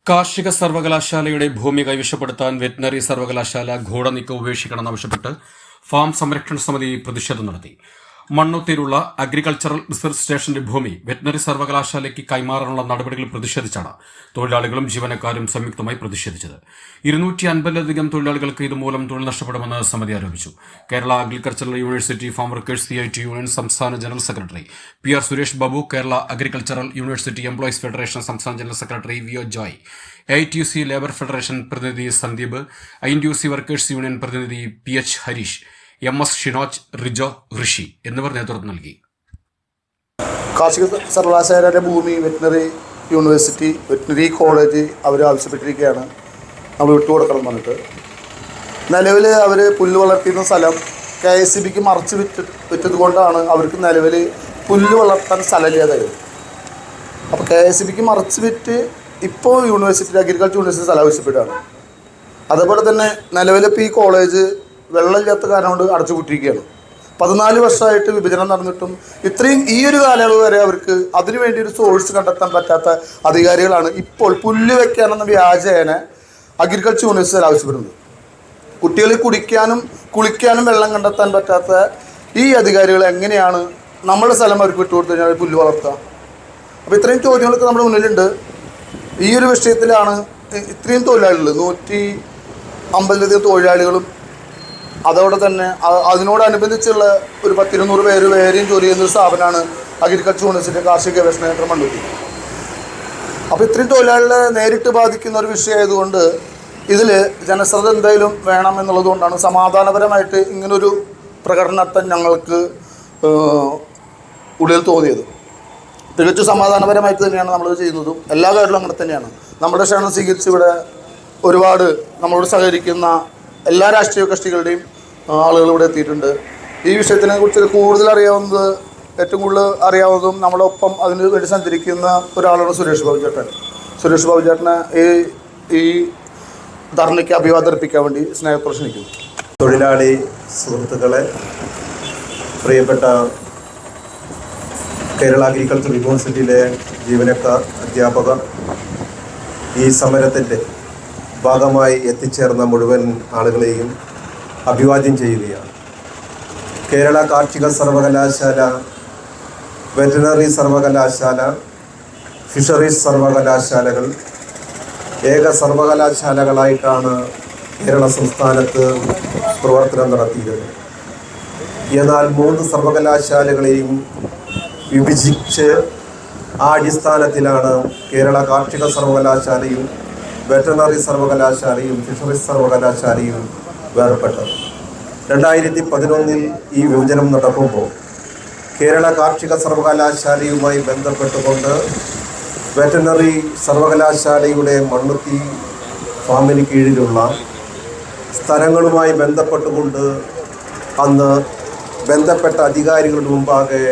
കാർഷിക സർവകലാശാലയുടെ ഭൂമി കൈവശപ്പെടുത്താൻ വെറ്റിനറി സർവകലാശാല ഗൂഢനീക്കം ഉപേക്ഷിക്കണമെന്നാവശ്യപ്പെട്ട് ഫാം സംരക്ഷണ സമിതി പ്രതിഷേധം നടത്തി. മണ്ണുത്തിയിലുള്ള അഗ്രികൾച്ചറൽ റിസർച്ച് സ്റ്റേഷന്റെ ഭൂമി വെറ്റിനറി സർവകലാശാലയ്ക്ക് കൈമാറാനുള്ള നടപടികൾ പ്രതിഷേധിച്ചാണ് തൊഴിലാളികളും ജീവനക്കാരും സംയുക്തമായി പ്രതിഷേധിച്ചത്. 250-ലധികം തൊഴിലാളികൾക്ക് ഇതുമൂലം തൊഴിൽ നഷ്ടപ്പെടുമെന്ന് സമിതി ആരോപിച്ചു. Kerala agricultural university farm workers CIT union സംസ്ഥാന general secretary PR Suresh Babu, Kerala agricultural university employees federation സംസ്ഥാന general secretary VO Joy, AITUC labour federation പ്രതിനിധി സന്ദീപ്, INTUC വർക്കേഴ്സ് യൂണിയൻ പ്രതിനിധി PH ഹരീഷ്, MS ഷിനോജ്, റിജോ, ഋഷി എന്നിവർ നേതൃത്വം നൽകി. കാർഷിക സർവകലാശാലയുടെ ഭൂമി വെറ്റിനറി യൂണിവേഴ്സിറ്റി വെറ്റിനറി കോളേജ് അവർ ആവശ്യപ്പെട്ടിരിക്കുകയാണ് നമ്മൾ വിട്ടുകൊടുക്കണം പറഞ്ഞിട്ട്. നിലവിൽ അവർ പുല്ല് വളർത്തിയിരുന്ന സ്ഥലം KSEBിക്ക് മറച്ച് വിറ്റത് കൊണ്ടാണ് അവർക്ക് നിലവിൽ പുല്ല് വളർത്താൻ സ്ഥലമില്ലാതായത്. അപ്പോൾ KSEBിക്ക് മറച്ച് വിറ്റ് ഇപ്പോൾ യൂണിവേഴ്സിറ്റി അഗ്രികൾച്ചർ യൂണിവേഴ്സിറ്റി സ്ഥലം ആവശ്യപ്പെടുകയാണ്. അതേപോലെ തന്നെ നിലവിലിപ്പോൾ ഈ കോളേജ് വെള്ളമില്ലാത്ത കാരണം കൊണ്ട് അടച്ചുപൂട്ടിയിരിക്കുകയാണ്. 14 വർഷമായിട്ട് വിഭജനം നടന്നിട്ടും ഇത്രയും ഈ ഒരു കാലയളവ് വരെ അവർക്ക് അതിനുവേണ്ടി ഒരു സോഴ്സ് കണ്ടെത്താൻ പറ്റാത്ത അധികാരികളാണ് ഇപ്പോൾ പുല്ല് വയ്ക്കാനെന്ന വ്യാജേന അഗ്രികൾച്ചർ യൂണിവേഴ്സിറ്റി ആവശ്യപ്പെടുന്നത്. കുട്ടികൾ കുടിക്കാനും കുളിക്കാനും വെള്ളം കണ്ടെത്താൻ പറ്റാത്ത ഈ അധികാരികൾ എങ്ങനെയാണ് നമ്മുടെ സ്ഥലം അവർക്ക് വിട്ടുകൊടുത്തു കഴിഞ്ഞാൽ പുല്ല് വളർത്തുക? അപ്പോൾ ഇത്രയും ചോദ്യങ്ങളൊക്കെ നമ്മുടെ മുന്നിലുണ്ട്. ഈ ഒരു വിഷയത്തിലാണ് ഇത്രയും തൊഴിലാളികൾ 150-ലധികം തൊഴിലാളികളും അതോടെ തന്നെ അതിനോടനുബന്ധിച്ചുള്ള ഒരു 10-200 പേര് വേറെയും ജോലി ചെയ്യുന്നൊരു സ്ഥാപനമാണ് അഗ്രികൾച്ചർ യൂണിവേഴ്സിറ്റി കാർഷിക ഗവേഷണ കേന്ദ്രം മണ്ണൂത്തി. അപ്പോൾ ഇത്രയും തൊഴിലാളികളെ നേരിട്ട് ബാധിക്കുന്ന ഒരു വിഷയമായതുകൊണ്ട് ഇതിൽ ജനശ്രദ്ധ എന്തായാലും വേണം എന്നുള്ളത് കൊണ്ടാണ് സമാധാനപരമായിട്ട് ഇങ്ങനൊരു പ്രകടനം നടത്താൻ ഞങ്ങൾക്ക് ഉള്ളിൽ തോന്നിയത്. തികച്ചും സമാധാനപരമായിട്ട് തന്നെയാണ് നമ്മൾ ചെയ്യുന്നതും. എല്ലാ കാര്യങ്ങളും അങ്ങനെ തന്നെയാണ്. നമ്മുടെ ക്ഷണം സ്വീകരിച്ച് ഇവിടെ ഒരുപാട് നമ്മളോട് സഹകരിക്കുന്ന എല്ലാ രാഷ്ട്രീയ കക്ഷികളുടെയും ആളുകൾ ഇവിടെ എത്തിയിട്ടുണ്ട്. ഈ വിഷയത്തിനെ കുറിച്ച് കൂടുതൽ അറിയാവുന്നത്, ഏറ്റവും കൂടുതൽ അറിയാവുന്നതും നമ്മുടെ ഒപ്പം അതിന് വേണ്ടി സഞ്ചരിക്കുന്ന ഒരാളാണ് സുരേഷ് ബാബു ചേട്ടൻ. സുരേഷ് ബാബു ചേട്ടനെ ഈ ധർണയ്ക്ക് അഭിവാദ്യം അർപ്പിക്കാൻ വേണ്ടി സ്നേഹത്തോടെ ക്ഷണിക്കുന്നു. തൊഴിലാളി സുഹൃത്തുക്കളെ, പ്രിയപ്പെട്ട കേരള അഗ്രികൾച്ചർ യൂണിവേഴ്സിറ്റിയിലെ ജീവനക്കാർ, അധ്യാപകർ, ഈ സമരത്തിൻ്റെ ഭാഗമായി എത്തിച്ചേർന്ന മുഴുവൻ ആളുകളെയും അഭിവാദ്യം ചെയ്യുകയാണ്. കേരള കാർഷിക സർവകലാശാല, വെറ്റിനറി സർവകലാശാല, ഫിഷറീസ് സർവകലാശാലകൾ ഏക സർവകലാശാലകളായിട്ടാണ് കേരള സംസ്ഥാനത്ത് പ്രവർത്തനം നടത്തിയിരുന്നത്. എന്നാൽ 3 സർവകലാശാലകളെയും വിഭജിച്ച് ആ അടിസ്ഥാനത്തിലാണ് കേരള കാർഷിക സർവകലാശാലയും വെറ്ററിനറി സർവകലാശാലയും ഫിഷറീസ് സർവകലാശാലയും വേർപെട്ടത്. 2011 ഈ വിഭജനം നടക്കുമ്പോൾ കേരള കാർഷിക സർവകലാശാലയുമായി ബന്ധപ്പെട്ടുകൊണ്ട് വെറ്ററിനറി സർവകലാശാലയുടെ മണ്ണുത്തി ഫാമിന് കീഴിലുള്ള സ്ഥലങ്ങളുമായി ബന്ധപ്പെട്ടുകൊണ്ട് അന്ന് ബന്ധപ്പെട്ട അധികാരികളുടെ മുമ്പാകെ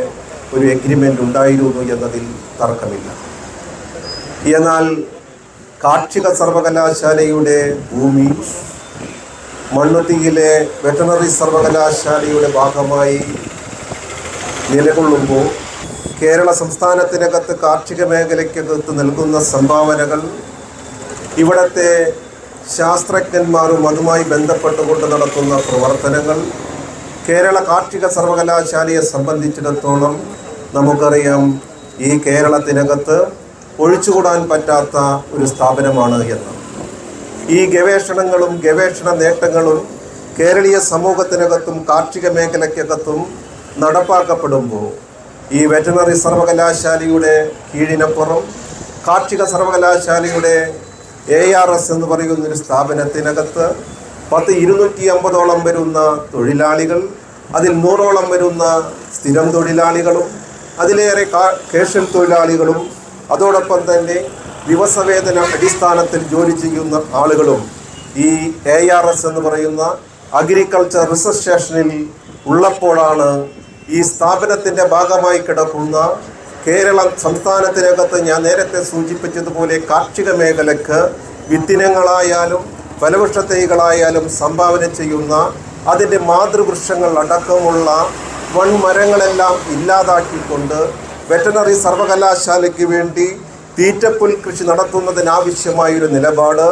ഒരു എഗ്രിമെൻ്റ് ഉണ്ടായിരുന്നു എന്നതിൽ തർക്കമില്ല. എന്നാൽ കാർഷിക സർവകലാശാലയുടെ ഭൂമി മണ്ണുത്തിയിലെ വെറ്ററിനറി സർവകലാശാലയുടെ ഭാഗമായി നിലകൊള്ളുമ്പോൾ കേരള സംസ്ഥാനത്തിനകത്ത് കാർഷിക മേഖലയ്ക്കകത്ത് നൽകുന്ന സംഭാവനകൾ ഇവിടുത്തെ ശാസ്ത്രജ്ഞന്മാരും അതുമായി ബന്ധപ്പെട്ടുകൊണ്ട് നടത്തുന്ന പ്രവർത്തനങ്ങൾ കേരള കാർഷിക സർവകലാശാലയെ സംബന്ധിച്ചിടത്തോളം നമുക്കറിയാം ഈ കേരളത്തിനകത്ത് ഒഴിച്ചുകൂടാൻ പറ്റാത്ത ഒരു സ്ഥാപനമാണ് എന്ന്. ഈ ഗവേഷണങ്ങളും ഗവേഷണ നേട്ടങ്ങളും കേരളീയ സമൂഹത്തിനകത്തും കാർഷിക മേഖലയ്ക്കകത്തും നടപ്പാക്കപ്പെടുമ്പോൾ ഈ വെറ്ററിനറി സർവകലാശാലയുടെ കീഴിനപ്പുറം കാർഷിക സർവകലാശാലയുടെ ARS എന്ന് പറയുന്നൊരു സ്ഥാപനത്തിനകത്ത് 250ഓളം വരുന്ന തൊഴിലാളികൾ, അതിൽ 100ഓളം വരുന്ന സ്ഥിരം തൊഴിലാളികളും അതിലേറെ കേഷ്യൽ തൊഴിലാളികളും അതോടൊപ്പം തന്നെ ദിവസവേതന അടിസ്ഥാനത്തിൽ ജോലി ചെയ്യുന്ന ആളുകളും ഈ ARS എന്ന് പറയുന്ന അഗ്രികൾച്ചർ റിസർച്ച് സ്റ്റേഷനിൽ ഉള്ളപ്പോഴാണ് ഈ സ്ഥാപനത്തിൻ്റെ ഭാഗമായി കിടക്കുന്ന കേരള സംസ്ഥാനത്തിനകത്ത് ഞാൻ നേരത്തെ സൂചിപ്പിച്ചതുപോലെ കാർഷിക മേഖലയ്ക്ക് വിത്തിനങ്ങളായാലും ഫലവൃക്ഷ തൈകളായാലും സംഭാവന ചെയ്യുന്ന അതിൻ്റെ മാതൃവൃക്ഷങ്ങൾ അടക്കമുള്ള വൻമരങ്ങളെല്ലാം ഇല്ലാതാക്കിക്കൊണ്ട് വെറ്ററിനറി സർവകലാശാലയ്ക്ക് വേണ്ടി തീറ്റപ്പുൽ കൃഷി നടത്തുന്നതിനാവശ്യമായൊരു നിലപാട്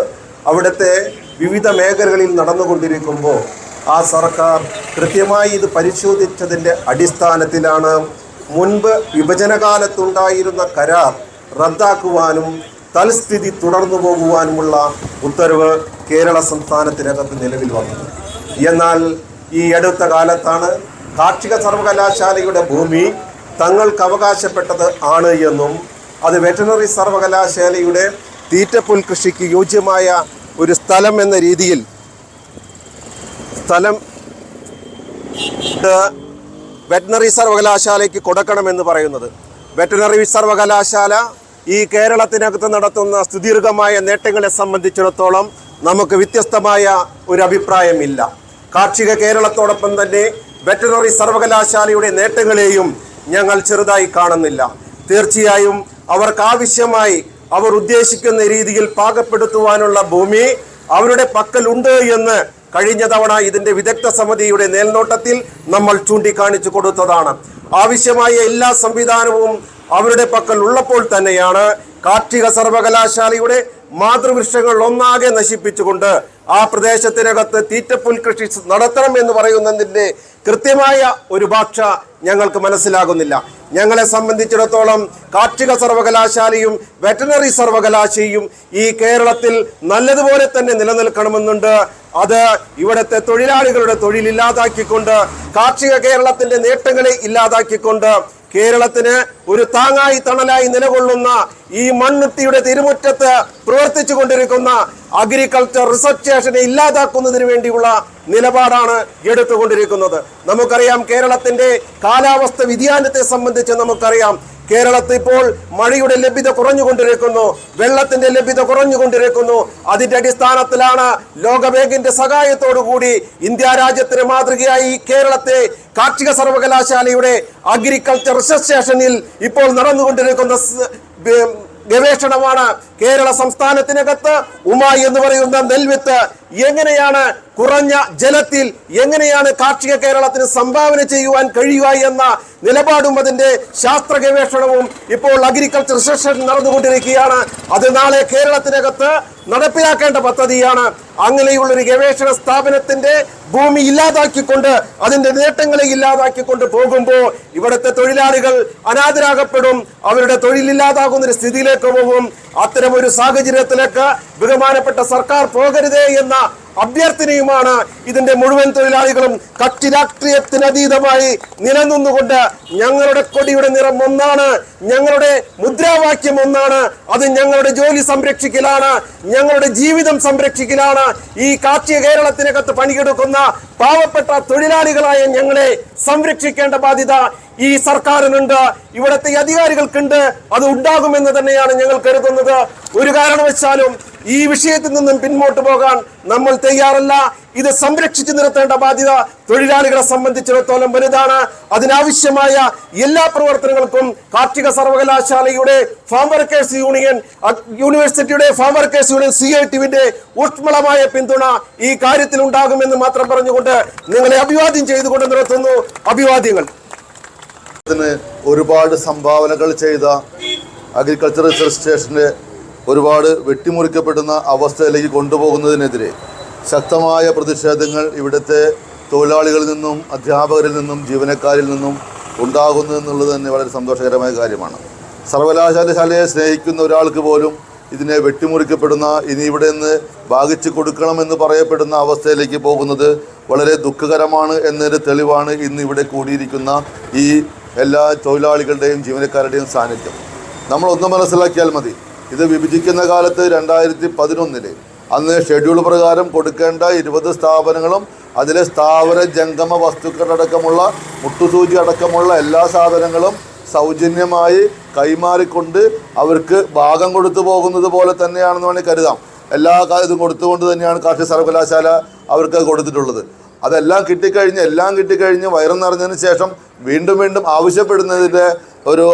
അവിടുത്തെ വിവിധ മേഖലകളിൽ നടന്നുകൊണ്ടിരിക്കുമ്പോൾ ആ സർക്കാർ കൃത്യമായി ഇത് പരിശോധിച്ചതിൻ്റെ അടിസ്ഥാനത്തിലാണ് മുൻപ് വിഭജനകാലത്തുണ്ടായിരുന്ന കരാർ റദ്ദാക്കുവാനും തൽസ്ഥിതി തുടർന്നു പോകുവാനുമുള്ള ഉത്തരവ് കേരള സംസ്ഥാനത്തിനകത്ത് നിലവിൽ വന്നത്. എന്നാൽ ഈ അടുത്ത കാലത്താണ് കാർഷിക സർവകലാശാലയുടെ ഭൂമി തങ്ങൾക്ക് അവകാശപ്പെട്ടത് ആണ് എന്നും അത് വെറ്ററിനറി സർവകലാശാലയുടെ തീറ്റപ്പുൽ കൃഷിക്ക് യോജ്യമായ ഒരു സ്ഥലം എന്ന രീതിയിൽ സ്ഥലം വെറ്ററിനറി സർവകലാശാലയ്ക്ക് കൊടുക്കണമെന്ന് പറയുന്നത്. വെറ്ററിനറി സർവകലാശാല ഈ കേരളത്തിനകത്ത് നടത്തുന്ന സുദീർഘമായ നേട്ടങ്ങളെ സംബന്ധിച്ചിടത്തോളം നമുക്ക് വ്യത്യസ്തമായ ഒരു അഭിപ്രായമില്ല. കാർഷിക കേരളത്തോടൊപ്പം തന്നെ വെറ്ററിനറി സർവകലാശാലയുടെ നേട്ടങ്ങളെയും ഞങ്ങൾ ചെറുതായി കാണുന്നില്ല. തീർച്ചയായും അവർക്കാവശ്യമായി അവർ ഉദ്ദേശിക്കുന്ന രീതിയിൽ പാകപ്പെടുത്തുവാനുള്ള ഭൂമി അവരുടെ പക്കലുണ്ട് എന്ന് കഴിഞ്ഞ തവണ ഇതിൻ്റെ വിദഗ്ധ സമിതിയുടെ മേൽനോട്ടത്തിൽ നമ്മൾ ചൂണ്ടിക്കാണിച്ചു കൊടുത്തതാണ്. ആവശ്യമായ എല്ലാ സംവിധാനവും അവരുടെ പക്കൽ ഉള്ളപ്പോൾ തന്നെയാണ് കാർഷിക സർവകലാശാലയുടെ മാതൃവൃക്ഷങ്ങൾ ഒന്നാകെ നശിപ്പിച്ചുകൊണ്ട് ആ പ്രദേശത്തിനകത്ത് തീറ്റപ്പുൽ കൃഷി നടത്തണം എന്ന് പറയുന്നതിൻ്റെ കൃത്യമായ ഒരു ഭാഷ ഞങ്ങൾക്ക് മനസ്സിലാകുന്നില്ല. ഞങ്ങളെ സംബന്ധിച്ചിടത്തോളം കാർഷിക സർവകലാശാലയും വെറ്ററിനറി സർവകലാശാലയും ഈ കേരളത്തിൽ നല്ലതുപോലെ തന്നെ നിലനിൽക്കണമെന്നുണ്ട്. അത് ഇവിടുത്തെ തൊഴിലാളികളുടെ തൊഴിലില്ലാതാക്കിക്കൊണ്ട് കാർഷിക കേരളത്തിൻ്റെ നേട്ടങ്ങളെ ഇല്ലാതാക്കിക്കൊണ്ട് കേരളത്തിന് ഒരു താങ്ങായി തണലായി നിലകൊള്ളുന്ന ഈ മണ്ണുത്തിയുടെ തിരുമുറ്റത്ത് പ്രവർത്തിച്ചു കൊണ്ടിരിക്കുന്ന അഗ്രികൾച്ചർ റിസർച്ച് സ്റ്റേഷനെ ഇല്ലാതാക്കുന്നതിന് വേണ്ടിയുള്ള നിലപാടാണ് എടുത്തുകൊണ്ടിരിക്കുന്നത്. നമുക്കറിയാം കേരളത്തിൻ്റെ കാലാവസ്ഥ വ്യതിയാനത്തെ സംബന്ധിച്ച് നമുക്കറിയാം. കേരളത്തിൽ ഇപ്പോൾ മഴയുടെ ലഭ്യത കുറഞ്ഞുകൊണ്ടിരിക്കുന്നു, വെള്ളത്തിന്റെ ലഭ്യത കുറഞ്ഞുകൊണ്ടിരിക്കുന്നു. അതിന്റെ അടിസ്ഥാനത്തിലാണ് ലോകബാങ്കിന്റെ സഹായത്തോടു കൂടി ഇന്ത്യ രാജ്യത്തിന് മാതൃകയായി കേരളത്തെ കാർഷിക സർവകലാശാലയുടെ അഗ്രികൾച്ചർ റിസർച്ച് സ്റ്റേഷനിൽ ഇപ്പോൾ നടന്നുകൊണ്ടിരിക്കുന്ന ഗവേഷണമാണ് കേരള സംസ്ഥാനത്തിനകത്ത് ഉമായി എന്ന് പറയുന്ന നെൽവിത്ത് എങ്ങനെയാണ് കുറഞ്ഞ ജലത്തിൽ എങ്ങനെയാണ് കാർഷിക കേരളത്തിന് സംഭാവന ചെയ്യുവാൻ കഴിയുക എന്ന നിലപാടും അതിൻ്റെ ശാസ്ത്ര ഗവേഷണവും ഇപ്പോൾ അഗ്രികൾച്ചർ റിസർച്ച് നടന്നുകൊണ്ടിരിക്കുകയാണ്. അത് നാളെ കേരളത്തിനകത്ത് നടപ്പിലാക്കേണ്ട പദ്ധതിയാണ്. അങ്ങനെയുള്ളൊരു ഗവേഷണ സ്ഥാപനത്തിന്റെ ഭൂമി ഇല്ലാതാക്കിക്കൊണ്ട് അതിന്റെ നേട്ടങ്ങളെ ഇല്ലാതാക്കിക്കൊണ്ട് പോകുമ്പോൾ ഇവിടുത്തെ തൊഴിലാളികൾ അനാഥരാകപ്പെടും, അവരുടെ തൊഴിലില്ലാതാകുന്ന ഒരു സ്ഥിതിയിലേക്ക് പോകും. അത്തരമൊരു സാഹചര്യത്തിലേക്ക് ബഹുമാനപ്പെട്ട സർക്കാർ പോകരുതേ എന്ന അഭ്യർത്ഥനയുമാണ് ഇതിന്റെ മുഴുവൻ തൊഴിലാളികളും കക്ഷി രാഷ്ട്രീയത്തിന് അതീതമായി നിലനിന്നുകൊണ്ട് ഞങ്ങളുടെ കൊടിയുടെ നിറം ഒന്നാണ്, ഞങ്ങളുടെ മുദ്രാവാക്യം ഒന്നാണ്, അത് ഞങ്ങളുടെ ജോലി സംരക്ഷിക്കലാണ്, ഞങ്ങളുടെ ജീവിതം സംരക്ഷിക്കലാണ്. ഈ കാർഷിക കേരളത്തിനകത്ത് പണിയെടുക്കുന്ന പാവപ്പെട്ട തൊഴിലാളികളായ ഞങ്ങളെ സംരക്ഷിക്കേണ്ട ബാധ്യത ഈ സർക്കാരിനുണ്ട്, ഇവിടുത്തെ അധികാരികൾക്കുണ്ട്. അത് ഉണ്ടാകുമെന്ന് തന്നെയാണ് ഞങ്ങൾ കരുതുന്നത്. ഒരു കാരണവശാലും ഈ വിഷയത്തിൽ നിന്നും പിന്നോട്ട് പോകാൻ നമ്മൾ തയ്യാറല്ല. ഇത് സംരക്ഷിച്ചു നിർത്തേണ്ട ബാധ്യത തൊഴിലാളികളെ സംബന്ധിച്ചിടത്തോളം വലുതാണ്. അതിനാവശ്യമായ എല്ലാ പ്രവർത്തനങ്ങൾക്കും കാർഷിക സർവകലാശാലയുടെ ഫാം വർക്കേഴ്സ് യൂണിയൻ, യൂണിവേഴ്സിറ്റിയുടെ ഫാം വർക്കേഴ്സ് യൂണിയൻ, CITവിന്റെ ഊഷ്മളമായ പിന്തുണ ഈ കാര്യത്തിൽ ഉണ്ടാകുമെന്ന് മാത്രം പറഞ്ഞുകൊണ്ട് നിങ്ങളെ അഭിവാദ്യം ചെയ്തുകൊണ്ട് നിർത്തുന്നു. അഭിവാദ്യങ്ങൾ. ഒരുപാട് സംഭാവനകൾ ചെയ്ത അഗ്രികൾച്ചർ റിസർച്ച് സ്റ്റേഷനെ ഒരുപാട് വെട്ടിമുറിക്കപ്പെടുന്ന അവസ്ഥയിലേക്ക് കൊണ്ടുപോകുന്നതിനെതിരെ ശക്തമായ പ്രതിഷേധങ്ങൾ ഇവിടുത്തെ തൊഴിലാളികളിൽ നിന്നും അധ്യാപകരിൽ നിന്നും ജീവനക്കാരിൽ നിന്നും ഉണ്ടാകുന്നു എന്നുള്ളത് തന്നെ വളരെ സന്തോഷകരമായ കാര്യമാണ്. സർവകലാശാലയെ സ്നേഹിക്കുന്ന ഒരാൾക്ക് പോലും ഇതിനെ വെട്ടിമുറിക്കപ്പെടുന്ന, ഇനി ഇവിടെ നിന്ന് ഭാഗിച്ചു കൊടുക്കണമെന്ന് പറയപ്പെടുന്ന അവസ്ഥയിലേക്ക് പോകുന്നത് വളരെ ദുഃഖകരമാണ് എന്നതിൻ്റെ തെളിവാണ് ഇന്ന് ഇവിടെ കൂടിയിരിക്കുന്ന ഈ എല്ലാ തൊഴിലാളികളുടെയും ജീവനക്കാരുടെയും സാന്നിധ്യം. നമ്മളൊന്ന് മനസ്സിലാക്കിയാൽ മതി, ഇത് വിഭജിക്കുന്ന കാലത്ത് 2011 അന്ന് ഷെഡ്യൂൾ പ്രകാരം കൊടുക്കേണ്ട 20 സ്ഥാപനങ്ങളും അതിലെ സ്ഥാവര ജംഗമ വസ്തുക്കളടക്കമുള്ള മുട്ടുസൂചി അടക്കമുള്ള എല്ലാ സാധനങ്ങളും സൗജന്യമായി കൈമാറിക്കൊണ്ട് അവർക്ക് ഭാഗം കൊടുത്തു പോകുന്നത് പോലെ തന്നെയാണെന്ന് വേണമെങ്കിൽ കരുതാം. എല്ലാ ഇതും കൊടുത്തുകൊണ്ട് തന്നെയാണ് കാർഷിക സർവകലാശാല അവർക്ക് കൊടുത്തിട്ടുള്ളത്. അതെല്ലാം കിട്ടിക്കഴിഞ്ഞ് വയറും നിറഞ്ഞതിന് ശേഷം വീണ്ടും ആവശ്യപ്പെടുന്നതിൻ്റെ ഒരു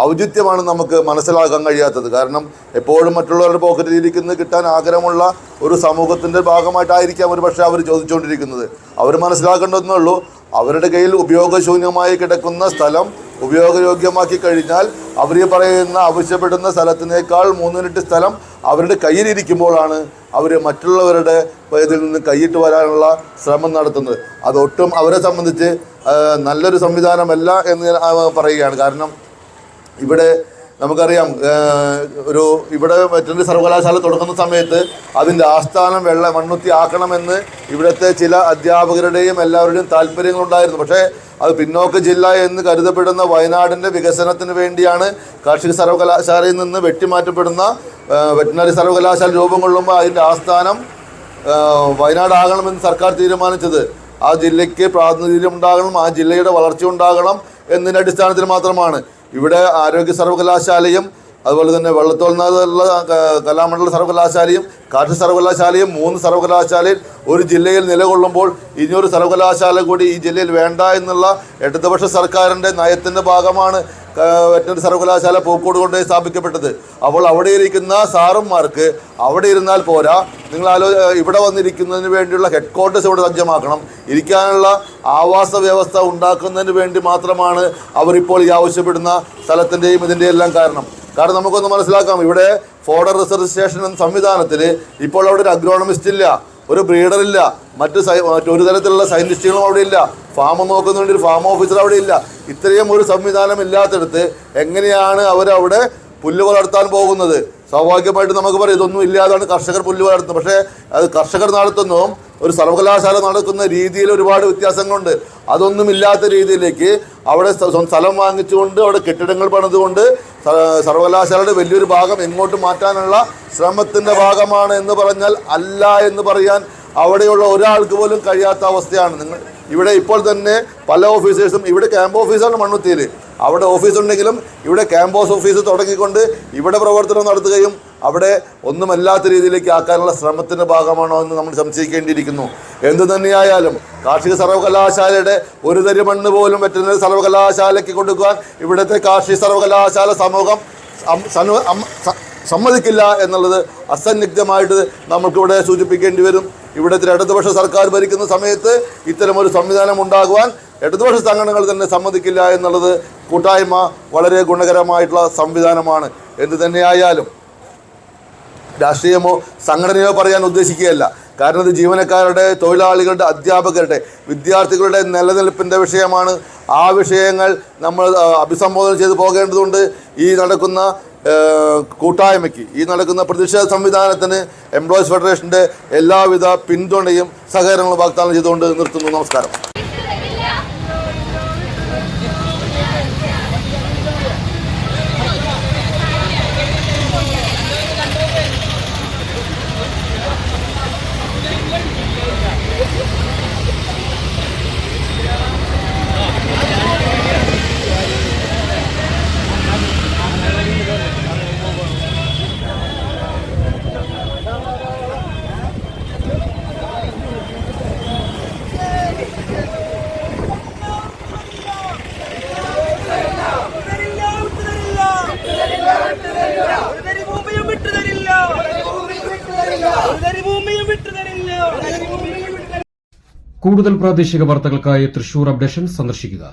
ഔചിത്യമാണ് നമുക്ക് മനസ്സിലാക്കാൻ കഴിയാത്തത്. കാരണം എപ്പോഴും മറ്റുള്ളവരുടെ പോക്കറ്റിൽ ഇരിക്കുന്നത് കിട്ടാൻ ആഗ്രഹമുള്ള ഒരു സമൂഹത്തിൻ്റെ ഭാഗമായിട്ടായിരിക്കാം ഒരു പക്ഷേ അവർ ചോദിച്ചുകൊണ്ടിരിക്കുന്നത്. അവർ മനസ്സിലാക്കേണ്ടതെന്നേ ഉള്ളൂ, അവരുടെ കയ്യിൽ ഉപയോഗശൂന്യമായി കിടക്കുന്ന സ്ഥലം ഉപയോഗയോഗ്യമാക്കി കഴിഞ്ഞാൽ അവർ പറയുന്ന ആവശ്യപ്പെടുന്ന സ്ഥലത്തിനേക്കാൾ 3 ഇരട്ടി സ്ഥലം അവരുടെ കയ്യിലിരിക്കുമ്പോഴാണ് അവർ മറ്റുള്ളവരുടെ ഇതിൽ നിന്ന് കൈയിട്ട് വരാനുള്ള ശ്രമം നടത്തുന്നത്. അതൊട്ടും അവരെ സംബന്ധിച്ച് നല്ലൊരു സംവിധാനമല്ല എന്ന് പറയുകയാണ്. കാരണം ഇവിടെ നമുക്കറിയാം, ഇവിടെ വെറ്ററിനറി സർവകലാശാല തുടങ്ങുന്ന സമയത്ത് അതിൻ്റെ ആസ്ഥാനം മണ്ണുത്തി ആക്കണമെന്ന് ഇവിടുത്തെ ചില അധ്യാപകരുടെയും എല്ലാവരുടെയും താല്പര്യങ്ങളുണ്ടായിരുന്നു. പക്ഷേ അത് പിന്നോക്ക ജില്ല എന്ന് കരുതപ്പെടുന്ന വയനാടിൻ്റെ വികസനത്തിന് വേണ്ടിയാണ് കാർഷിക സർവകലാശാലയിൽ നിന്ന് വെട്ടിമാറ്റപ്പെടുന്ന വെറ്ററിനറി സർവകലാശാല രൂപം കൊള്ളുമ്പോൾ അതിൻ്റെ ആസ്ഥാനം വയനാടാകണമെന്ന് സർക്കാർ തീരുമാനിച്ചത്. ആ ജില്ലയ്ക്ക് പ്രാതിനിധ്യം ഉണ്ടാകണം, ആ ജില്ലയുടെ വളർച്ച ഉണ്ടാകണം എന്നതിൻ്റെ അടിസ്ഥാനത്തിൽ മാത്രമാണ്. ഇവിടെ ആരോഗ്യ സർവകലാശാലയും അതുപോലെ തന്നെ വെള്ളത്തോളിനുള്ള കലാമണ്ഡല സർവകലാശാലയും കാർഷിക സർവകലാശാലയും 3 സർവകലാശാലയിൽ ഒരു ജില്ലയിൽ നിലകൊള്ളുമ്പോൾ ഇനിയൊരു സർവകലാശാല കൂടി ഈ ജില്ലയിൽ വേണ്ട എന്നുള്ള ഇടതുപക്ഷ സർക്കാരിൻ്റെ നയത്തിൻ്റെ ഭാഗമാണ് വെറ്ററിനറി സർവകലാശാല പൂക്കോട് കൊണ്ട് സ്ഥാപിക്കപ്പെട്ടത്. അപ്പോൾ അവിടെ ഇരിക്കുന്ന സാറന്മാർക്ക് അവിടെ ഇരുന്നാൽ പോരാ, നിങ്ങൾ ഇവിടെ വന്നിരിക്കുന്നതിന് വേണ്ടിയുള്ള ഹെഡ് ക്വാർട്ടേഴ്സ് ഇവിടെ സജ്ജമാക്കണം. ഇരിക്കാനുള്ള ആവാസ വ്യവസ്ഥ ഉണ്ടാക്കുന്നതിന് വേണ്ടി മാത്രമാണ് അവരിപ്പോൾ ഈ ആവശ്യപ്പെടുന്ന സ്ഥലത്തിൻ്റെയും ഇതിൻ്റെ എല്ലാം കാരണം നമുക്കൊന്ന് മനസ്സിലാക്കാം. ഇവിടെ ഫോഡർ റിസർച്ച് സ്റ്റേഷൻ എന്ന സംവിധാനത്തിൽ ഇപ്പോൾ അവിടെ ഒരു അഗ്രോണമിസ്റ്റ് ഇല്ല, ഒരു ബ്രീഡർ ഇല്ല, മറ്റൊരു തരത്തിലുള്ള സയൻറ്റിസ്റ്റുകളും അവിടെ ഇല്ല, ഫാം നോക്കുന്നതിന് ഒരു ഫാം ഓഫീസർ അവിടെ ഇല്ല. ഇത്രയും ഒരു സംവിധാനം ഇല്ലാത്തടത്ത് എങ്ങനെയാണ് അവരവിടെ പുല്ല് വളർത്താൻ പോകുന്നത്? സ്വാഭാവികമായിട്ട് നമുക്ക് പറയാം ഇതൊന്നും ഇല്ലാതാണ് കർഷകർ പുല്ല് വളർത്തുന്നത്. പക്ഷേ അത് കർഷകർ നടത്തുന്നതും ഒരു സർവകലാശാല നടക്കുന്ന രീതിയിൽ ഒരുപാട് വ്യത്യാസങ്ങളുണ്ട്. അതൊന്നും ഇല്ലാത്ത രീതിയിലേക്ക് അവിടെ സ്ഥലം വാങ്ങിച്ചുകൊണ്ട് അവിടെ കെട്ടിടങ്ങൾ പണിതുകൊണ്ട് സർവകലാശാലയുടെ വലിയൊരു ഭാഗം എങ്ങോട്ട് മാറ്റാനുള്ള ശ്രമത്തിൻ്റെ ഭാഗമാണ് എന്ന് പറഞ്ഞാൽ അല്ല എന്ന് പറയാൻ അവിടെയുള്ള ഒരാൾക്ക് പോലും കഴിയാത്ത അവസ്ഥയാണ്. ഇവിടെ ഇപ്പോൾ തന്നെ പല ഓഫീസേഴ്സും, ഇവിടെ ക്യാമ്പ് ഓഫീസാണ് മണ്ണുത്തിയിൽ, അവിടെ ഓഫീസുണ്ടെങ്കിലും ഇവിടെ ക്യാമ്പസ് ഓഫീസ് തുടങ്ങിക്കൊണ്ട് ഇവിടെ പ്രവർത്തനം നടത്തുകയും അവിടെ ഒന്നുമല്ലാത്ത രീതിയിലേക്ക് ആക്കാനുള്ള ശ്രമത്തിൻ്റെ ഭാഗമാണോ എന്ന് നമ്മൾ സംശയിക്കേണ്ടിയിരിക്കുന്നു. എന്തു തന്നെയായാലും കാർഷിക സർവകലാശാലയുടെ ഒരു തരി മണ്ണ് പോലും വെറ്ററിനറി സർവകലാശാലയ്ക്ക് കൊടുക്കുവാൻ ഇവിടുത്തെ കാർഷിക സർവകലാശാല സമൂഹം സമ്മതിക്കില്ല എന്നുള്ളത് അസന്നിഗ്ധമായിട്ട് നമുക്കിവിടെ സൂചിപ്പിക്കേണ്ടി വരും. ഇവിടുത്തെ ഇടതുപക്ഷ സർക്കാർ ഭരിക്കുന്ന സമയത്ത് ഇത്തരമൊരു സംവിധാനം ഉണ്ടാകുവാൻ ഇടതുപക്ഷ സംഘടനകൾ തന്നെ സമ്മതിക്കില്ല എന്നുള്ളത് കൂട്ടായ്മ വളരെ ഗുണകരമായിട്ടുള്ള സംവിധാനമാണ്. എന്തു തന്നെയായാലും രാഷ്ട്രീയമോ സംഘടനയോ പറയാൻ ഉദ്ദേശിക്കുകയല്ല. കാരണം ഇത് ജീവനക്കാരുടെ, തൊഴിലാളികളുടെ, അധ്യാപകരുടെ, വിദ്യാർത്ഥികളുടെ നിലനിൽപ്പിൻ്റെ വിഷയമാണ്. ആ വിഷയങ്ങൾ നമ്മൾ അഭിസംബോധന ചെയ്ത് പോകേണ്ടതുണ്ട്. ഈ നടക്കുന്ന കൂട്ടായ്മയ്ക്ക്, ഈ നടക്കുന്ന പ്രതിഷേധ സംവിധാനത്തിന് എംപ്ലോയീസ് ഫെഡറേഷൻ്റെ എല്ലാവിധ പിന്തുണയും സഹകരണങ്ങളും വാഗ്ദാനം ചെയ്തുകൊണ്ട് നിർത്തുന്നു. നമസ്കാരം. കൂടുതൽ പ്രാദേശിക വാർത്തകൾക്കായി തൃശൂർ അപ്ഡേഷൻ സന്ദർശിക്കുക.